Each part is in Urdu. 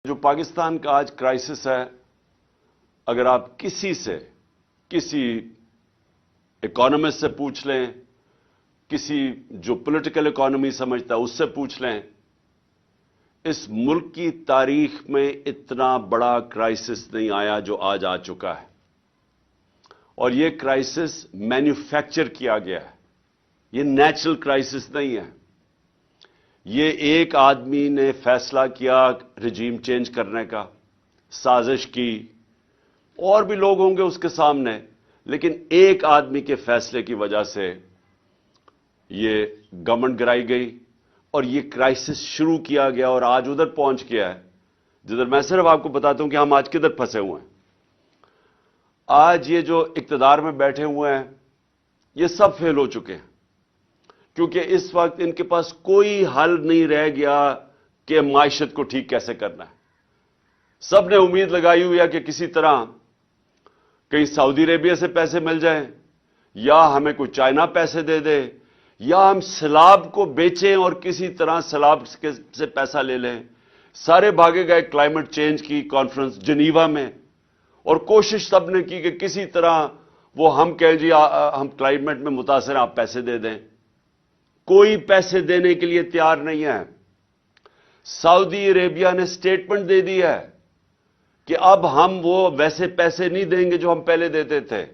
جو پاکستان کا آج کرائسس ہے، اگر آپ کسی اکانومسٹ سے پوچھ لیں، کسی جو پولیٹیکل اکانومی سمجھتا ہے اس سے پوچھ لیں، اس ملک کی تاریخ میں اتنا بڑا کرائسس نہیں آیا جو آج آ چکا ہے۔ اور یہ کرائسس مینوفیکچر کیا گیا ہے، یہ نیچرل کرائسس نہیں ہے۔ یہ ایک آدمی نے فیصلہ کیا رجیم چینج کرنے کا، سازش کی، اور بھی لوگ ہوں گے اس کے سامنے، لیکن ایک آدمی کے فیصلے کی وجہ سے یہ گورنمنٹ گرائی گئی اور یہ کرائسس شروع کیا گیا اور آج ادھر پہنچ گیا ہے جدھر میں صرف آپ کو بتاتا ہوں کہ ہم آج کدھر پھنسے ہوئے ہیں۔ آج یہ جو اقتدار میں بیٹھے ہوئے ہیں یہ سب فیل ہو چکے ہیں، کیونکہ اس وقت ان کے پاس کوئی حل نہیں رہ گیا کہ معیشت کو ٹھیک کیسے کرنا ہے۔ سب نے امید لگائی ہوئی ہے کہ کسی طرح کہیں سعودی عربیہ سے پیسے مل جائیں، یا ہمیں کوئی چائنا پیسے دے دے، یا ہم سیلاب کو بیچیں اور کسی طرح سیلاب سے پیسہ لے لیں۔ سارے بھاگے گئے کلائمیٹ چینج کی کانفرنس جنیوا میں، اور کوشش سب نے کی کہ کسی طرح وہ ہم کہیں جی ہم کلائمیٹ میں متاثر ہیں، آپ پیسے دے دیں۔ کوئی پیسے دینے کے لیے تیار نہیں ہے۔ سعودی عربیہ نے سٹیٹمنٹ دے دی ہے کہ اب ہم وہ ویسے پیسے نہیں دیں گے جو ہم پہلے دیتے تھے،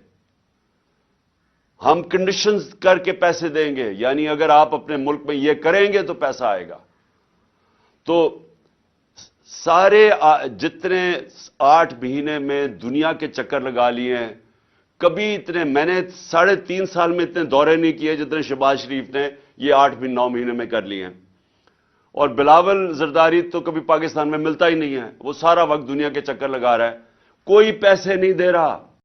ہم کنڈیشنز کر کے پیسے دیں گے، یعنی اگر آپ اپنے ملک میں یہ کریں گے تو پیسہ آئے گا۔ تو سارے جتنے 8 مہینے میں دنیا کے چکر لگا لیے ہیں، کبھی اتنے میں نے 3.5 سال میں اتنے دورے نہیں کیے جتنے شہباز شریف نے یہ 8-9 مہینے میں کر لیے ہیں۔ اور بلاول زرداری تو کبھی پاکستان میں ملتا ہی نہیں ہے، وہ سارا وقت دنیا کے چکر لگا رہا ہے، کوئی پیسے نہیں دے رہا۔